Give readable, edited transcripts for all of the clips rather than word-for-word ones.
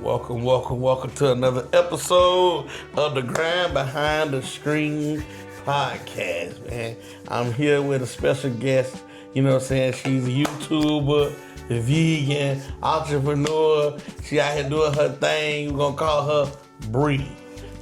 Welcome to another episode of the Grind Behind the Screen podcast, man. I'm here with a special guest, you know what I'm saying? She's a YouTuber, a vegan, entrepreneur. She out here doing her thing. We're going to call her Bree.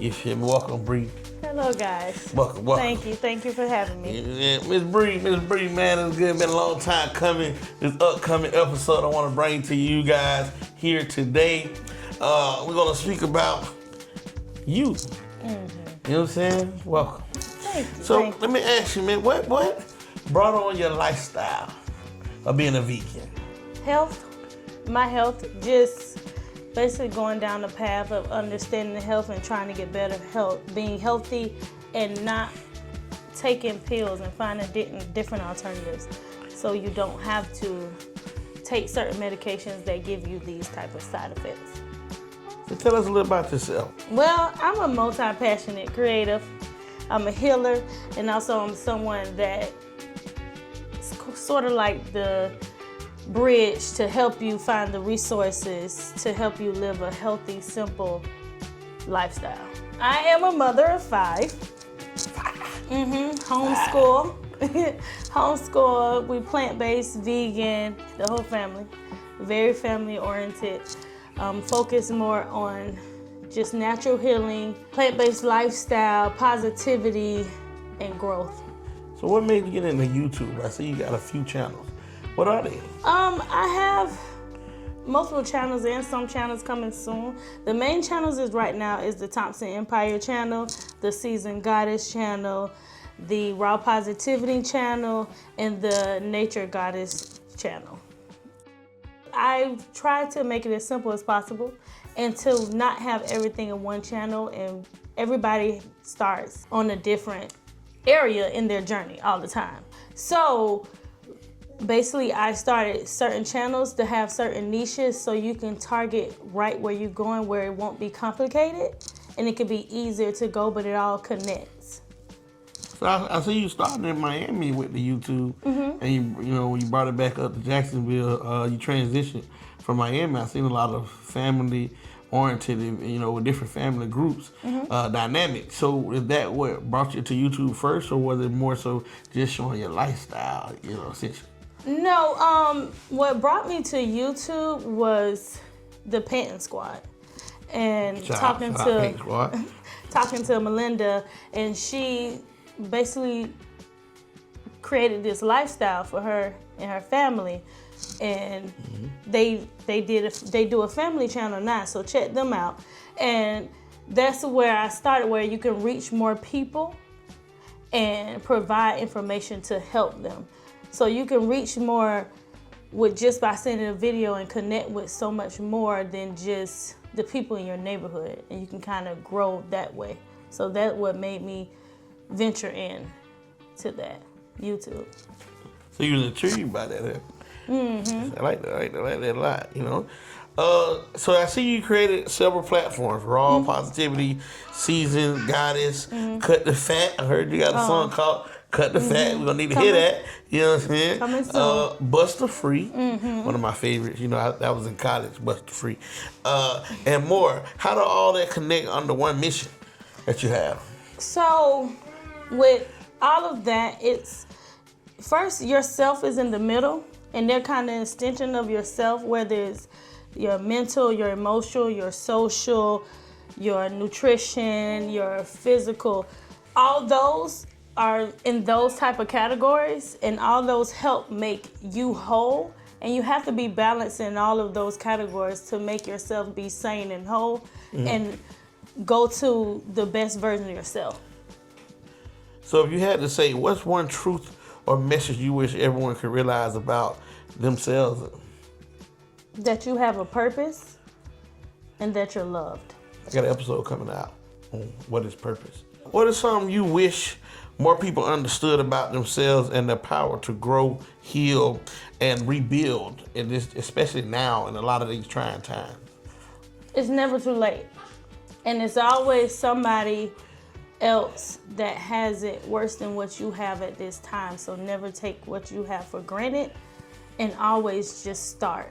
You feel me? Welcome, Bree. Hello, guys. Welcome. Thank you for having me. Yeah, Miss Bree, man, it's good. Been a long time coming. This upcoming episode I want to bring to you guys here today. We're going to speak about you. Mm-hmm. You know what I'm saying? Welcome. Thank you. So let me ask you, man, what brought on your lifestyle of being a vegan? Health. My health, just basically going down the path of understanding the health and trying to get better health, being healthy and not taking pills and finding different alternatives so you don't have to take certain medications that give you these type of side effects. So tell us a little about yourself. Well, I'm a multi-passionate creative. I'm a healer, and also I'm someone that sort of like the bridge to help you find the resources to help you live a healthy, simple lifestyle. I am a mother of 5. Homeschool. Homeschool. We plant-based, vegan, the whole family. Very family-oriented. Focus more on just natural healing, plant-based lifestyle, positivity, and growth. So what made you get into YouTube? I see you got a few channels. What are they? I have multiple channels and some channels coming soon. The main channels right now is the Thompson Empire channel, the Seasoned Goddess channel, the Raw Positivity channel, and the Nature Goddess channel. I try to make it as simple as possible and to not have everything in one channel, and everybody starts on a different area in their journey all the time. So basically, I started certain channels to have certain niches so you can target right where you're going, where it won't be complicated and it can be easier to go, but it all connects. So I see you started in Miami with the YouTube, and you brought it back up to Jacksonville. You transitioned from Miami. I've seen a lot of family-oriented, with different family groups, dynamic. So is that what brought you to YouTube first, or was it more so just showing your lifestyle, essentially? No, what brought me to YouTube was the Painting Squad, and talking to Melinda, and she basically created this lifestyle for her and her family, and they do a family channel now, so check them out. And that's where I started, where you can reach more people and provide information to help them. So you can reach more with just by sending a video and connect with so much more than just the people in your neighborhood, and you can kind of grow that way. So that's what made me venture in to that YouTube. So you was intrigued by that, huh? I like that a lot, So I see you created several platforms: Raw Positivity, Seasoned Goddess, Cut the Fat. I heard you got a song called Cut the Fat. We're gonna need to hear that. You know what I'm saying? Coming soon. Buster Free, one of my favorites. I was in college, Buster Free, and more. How do all that connect under one mission that you have? So with all of that, it's first yourself is in the middle, and they're kind of an extension of yourself, whether it's your mental, your emotional, your social, your nutrition, your physical. All those are in those type of categories, and all those help make you whole, and you have to be balanced in all of those categories to make yourself be sane and whole and go to the best version of yourself. So if you had to say, what's one truth or message you wish everyone could realize about themselves? That you have a purpose and that you're loved. I got an episode coming out on what is purpose. What is something you wish more people understood about themselves and their power to grow, heal, and rebuild, in this, especially now in a lot of these trying times? It's never too late. And it's always somebody else that has it worse than what you have at this time. So never take what you have for granted, and always just start,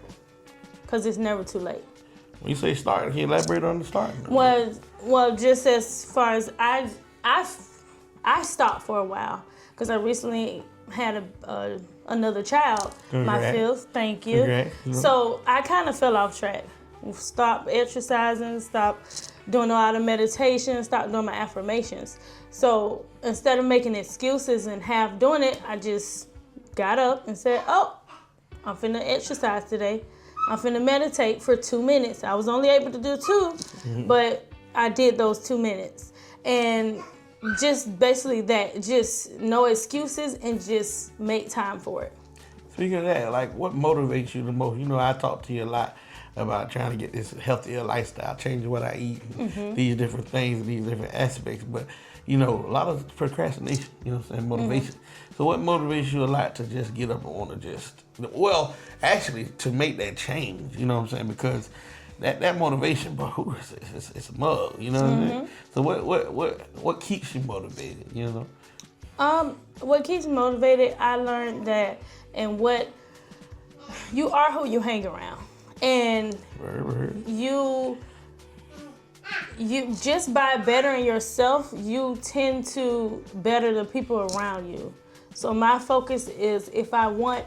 because it's never too late. When you say start, can you elaborate on the start? Well, just as far as I stopped for a while because I recently had another child, my fifth. Thank you. Congrats. So I kind of fell off track. Stopped exercising, stopped doing a lot of meditation, stopped doing my affirmations. So instead of making excuses and half doing it, I just got up and said, oh, I'm finna exercise today. I'm finna meditate for 2 minutes. I was only able to do 2, but I did those 2 minutes. And just basically that, just no excuses and just make time for it. Speaking of that, like what motivates you the most? You know, I talk to you a lot about trying to get this healthier lifestyle, changing what I eat, these different things, these different aspects. But, you know, a lot of procrastination, you know what I'm saying, motivation. So what motivates you a lot to just get up and want to just, well, actually to make that change, you know what I'm saying? Because that motivation, bro, it's a mug, you know what I'm saying? So what keeps you motivated, you know? What keeps me motivated, I learned that you are who you hang around. And you just by bettering yourself, you tend to better the people around you. So my focus is if I want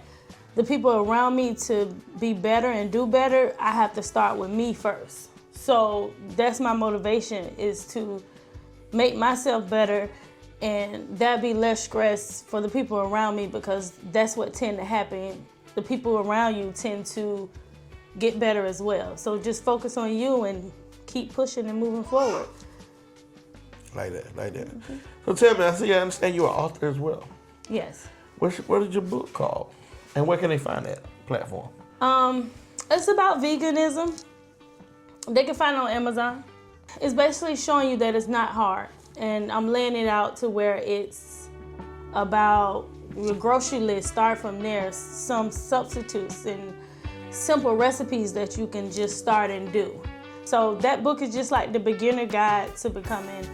the people around me to be better and do better, I have to start with me first. So that's my motivation, is to make myself better, and that'd be less stress for the people around me, because that's what tend to happen. The people around you tend to get better as well. So just focus on you and keep pushing and moving forward. Like that. So tell me, I understand you're an author as well. Yes. What is your book called? And where can they find that platform? It's about veganism. They can find it on Amazon. It's basically showing you that it's not hard. And I'm laying it out to where it's about your grocery list. Start from there. Some substitutes and simple recipes that you can just start and do. So that book is just like the beginner guide to becoming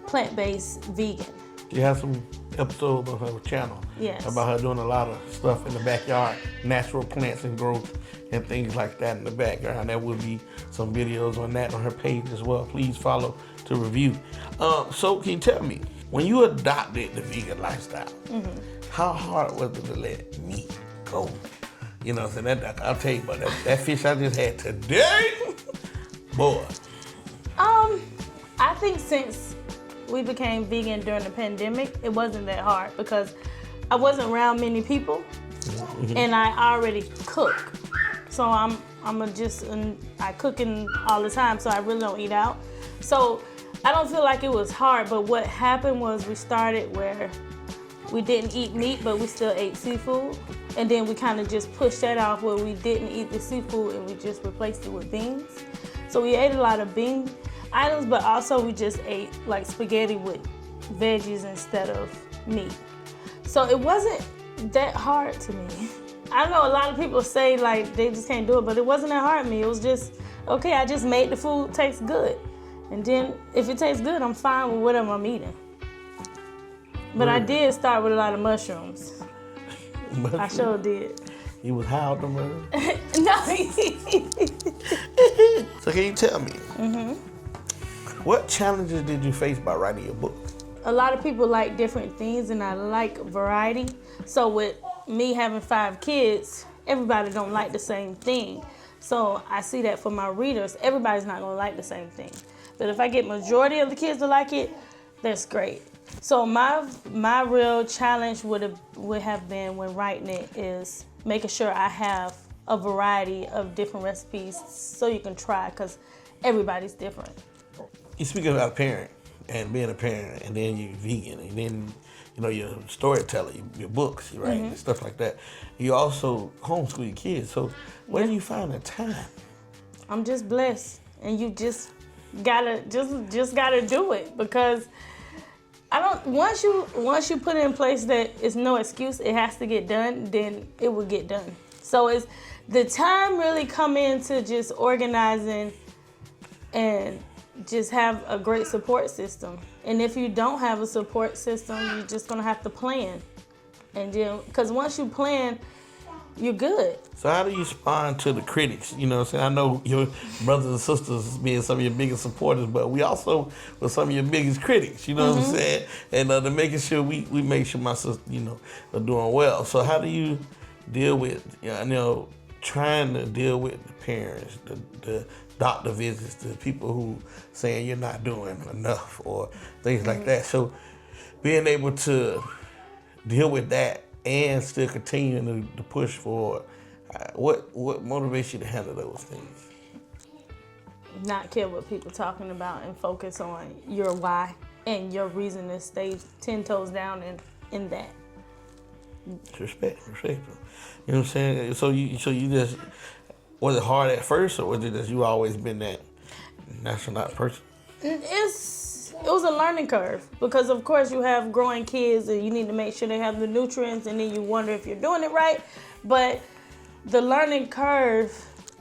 plant-based vegan. You have some episodes of her channel about her doing a lot of stuff in the backyard, natural plants and growth and things like that in the background. There will be some videos on that on her page as well. Please follow to review. So can you tell me, when you adopted the vegan lifestyle, how hard was it to let meat go? You know, so I'll tell you about that fish I just had today, boy. I think since we became vegan during the pandemic, it wasn't that hard because I wasn't around many people, and I already cook. So I cooking all the time, so I really don't eat out. So I don't feel like it was hard, but what happened was we started where we didn't eat meat, but we still ate seafood. And then we kind of just pushed that off where we didn't eat the seafood and we just replaced it with beans. So we ate a lot of bean items, but also we just ate like spaghetti with veggies instead of meat. So it wasn't that hard to me. I know a lot of people say like they just can't do it, but it wasn't that hard to me. It was just, okay, I just made the food taste good. And then if it tastes good, I'm fine with whatever I'm eating. But I did start with a lot of mushrooms. I sure did. You was high on the mushrooms? No. So can you tell me, what challenges did you face by writing your book? A lot of people like different things, and I like variety. So with me having 5 kids, everybody don't like the same thing. So I see that for my readers, everybody's not gonna like the same thing. But if I get majority of the kids to like it, that's great. So my real challenge would have been when writing it is making sure I have a variety of different recipes so you can try, because everybody's different. You speak about a parent and being a parent, and then you're vegan, and then you're a storyteller, your books, you write, and stuff like that. You also homeschool your kids. So where do you find the time? I'm just blessed, and you just gotta do it, because once you put it in place that it's no excuse, it has to get done, then it will get done. So it's the time really come into just organizing and just have a great support system. And if you don't have a support system, you're just gonna have to plan. And then, because once you plan, you're good. So how do you respond to the critics? You know what I'm saying? I know your brothers and sisters being some of your biggest supporters, but we also were some of your biggest critics, you know what I'm saying? And to making sure we make sure my sisters, you know, are doing well. So how do you deal with, you know, trying to deal with the parents, the doctor visits, the people who saying you're not doing enough or things like that. So being able to deal with that and still continue to push forward, what motivates you to handle those things? Not care what people talking about and focus on your why and your reason to stay 10 toes down in that. Respectful. You know what I'm saying? So you just, was it hard at first, or was it that you always been that astronaut person? It was a learning curve because, of course, you have growing kids and you need to make sure they have the nutrients, and then you wonder if you're doing it right. But the learning curve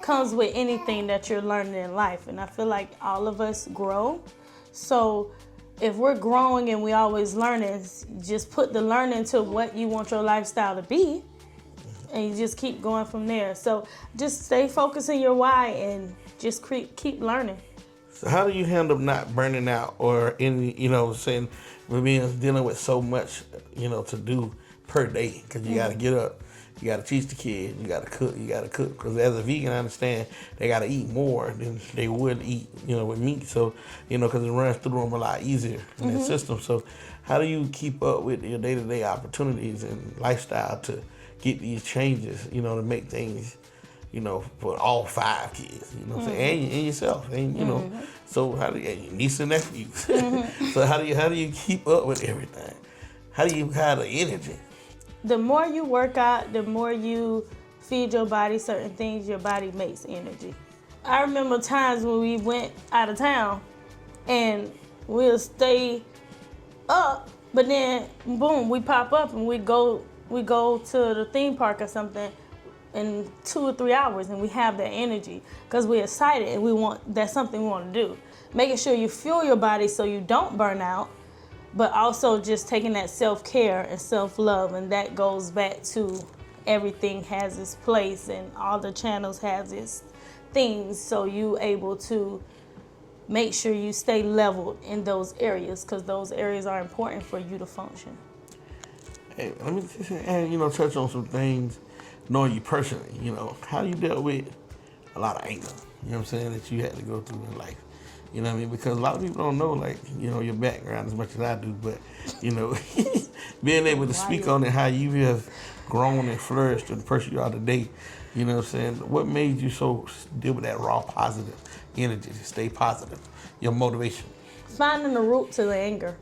comes with anything that you're learning in life, and I feel like all of us grow. So if we're growing and we always learning, just put the learning to what you want your lifestyle to be, and you just keep going from there. So just stay focused on your why and just keep learning. So how do you handle not burning out or you know, saying we're dealing with so much, you know, to do per day? Because you got to get up, you got to teach the kids, you got to cook. Because as a vegan, I understand they got to eat more than they would eat, you know, with meat. So, you know, because it runs through them a lot easier in that system. So how do you keep up with your day-to-day opportunities and lifestyle to get these changes, you know, to make things, you know, for all 5 kids, you know what I'm saying, and yourself, and you know, so how do you, niece and nephews, so how do you keep up with everything? How do you have the energy? The more you work out, the more you feed your body certain things, your body makes energy. I remember times when we went out of town and we'll stay up, but then boom, we pop up and we go to the theme park or something in 2 or 3 hours, and we have that energy because we're excited and that's something we want to do. Making sure you fuel your body so you don't burn out, but also just taking that self-care and self-love, and that goes back to everything has its place and all the channels has its things, so you able to make sure you stay leveled in those areas because those areas are important for you to function. Hey, let me just, and you know, touch on some things, knowing you personally, you know, how you dealt with a lot of anger, you know what I'm saying, that you had to go through in life. You know what I mean? Because a lot of people don't know, like, you know, your background as much as I do, but, you know, being able to speak on it, how you have grown and flourished to the person you are today, you know what I'm saying? What made you so deal with that raw positive energy, to stay positive, your motivation? Finding the root to the anger.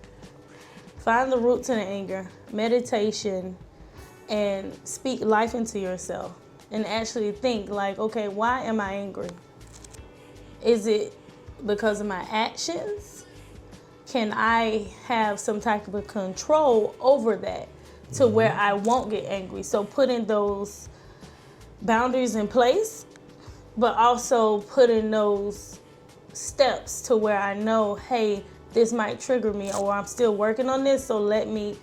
Find the root to the anger, meditation, and speak life into yourself. And actually think like, okay, why am I angry? Is it because of my actions? Can I have some type of control over that to where I won't get angry? So putting those boundaries in place, but also putting those steps to where I know, hey, this might trigger me, or I'm still working on this, so let me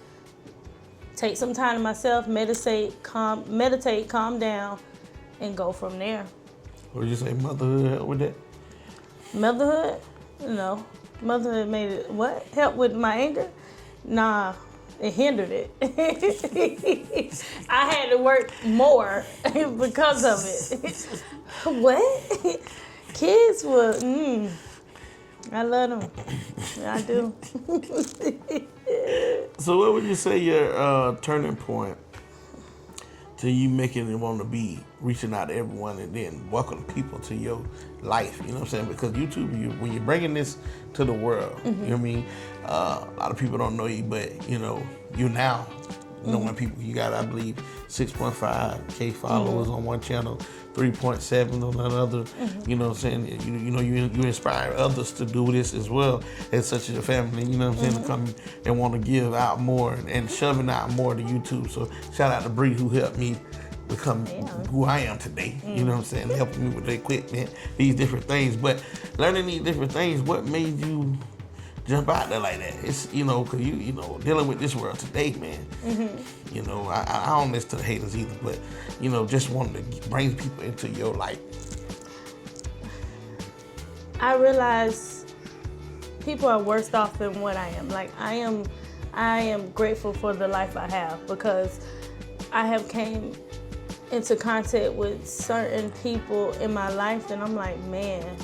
take some time to myself, meditate, calm down, and go from there. Would you say motherhood help with that? Motherhood? No. Motherhood made it, what? Help with my anger? Nah, it hindered it. I had to work more because of it. What? Kids were, I love them. I do. So what would you say your turning point to you making it want to be reaching out to everyone and then welcome people to your life, you know what I'm saying? Because YouTube, when you're bringing this to the world, you know what I mean? A lot of people don't know you, but you know, you now knowing people. You got, I believe, 6.5K followers on one channel, 3.7 on another. You know what I'm saying? You know, you inspire others to do this as well as such as a family, you know what I'm saying, to come and want to give out more and shoving out more to YouTube. So shout out to Bree, who helped me become who I am today, you know what I'm saying, helping me with the equipment, these different things. But learning these different things, what made you jump out there like that. It's, because you dealing with this world today, man. Mm-hmm. I don't listen to the haters either, but, just wanting to bring people into your life. I realize people are worse off than what I am. Like, I am grateful for the life I have, because I have came into contact with certain people in my life, and I'm like, man,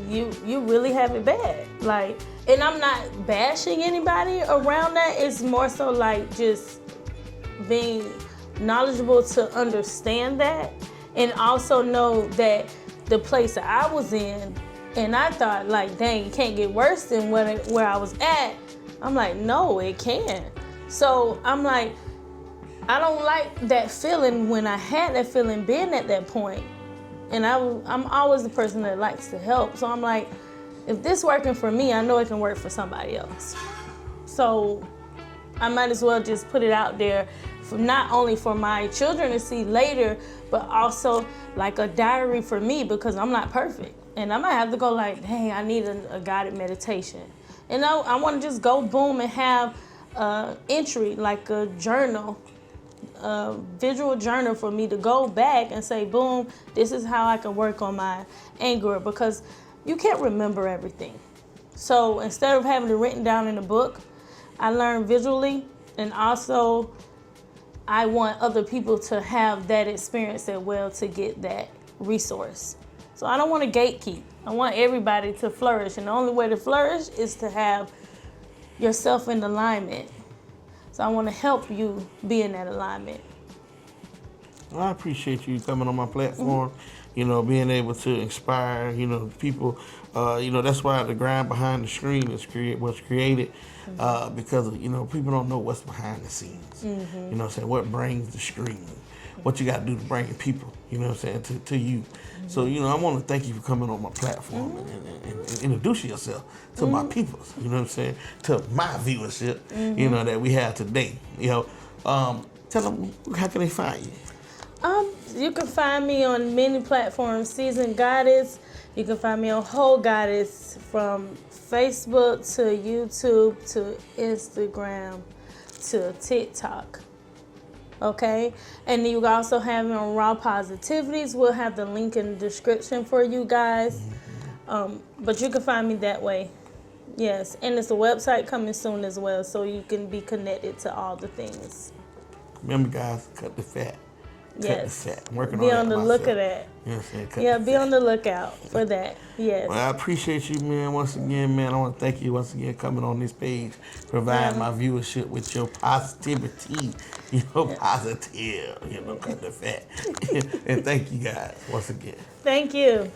you really have it bad. Like, and I'm not bashing anybody around that. It's more so like just being knowledgeable to understand that, and also know that the place that I was in, and I thought, like, dang, it can't get worse than where I was at. I'm like, no, it can. So I'm like, I don't like that feeling when I had that feeling being at that point. And I'm always the person that likes to help. So I'm like, if this working for me, I know it can work for somebody else. So I might as well just put it out there, for not only for my children to see later, but also like a diary for me, because I'm not perfect. And I might have to go like, hey, I need a guided meditation. And I want to just go boom and have entry, like a journal, a visual journal for me to go back and say, boom, this is how I can work on my anger, because you can't remember everything. So instead of having it written down in a book, I learned visually, and also I want other people to have that experience as well, to get that resource. So I don't want to gatekeep. I want everybody to flourish, and the only way to flourish is to have yourself in alignment. So I want to help you be in that alignment. I appreciate you coming on my platform, being able to inspire, people. That's why the grind behind the screen was created, because, people don't know what's behind the scenes. Mm-hmm. What brings the screen, what you got to do to bring people, to you. Mm-hmm. So, I want to thank you for coming on my platform and introducing yourself to my people, to my viewership, that we have today. Tell them, how can they find you? You can find me on many platforms, Seasoned Goddess. You can find me on Whole Goddess, from Facebook to YouTube to Instagram to TikTok. Okay? And you can also have me on Raw Positivities. We'll have the link in the description for you guys. But you can find me that way. Yes. And it's a website coming soon as well, so you can be connected to all the things. Remember, guys, cut the fat. Yes. I'm working be on the myself. look of that. Be on the lookout for that. Yes. Well, I appreciate you, man. Once again, man, I want to thank you once again coming on this page, providing my viewership with your positivity, positive, cut the fat. And thank you guys once again. Thank you.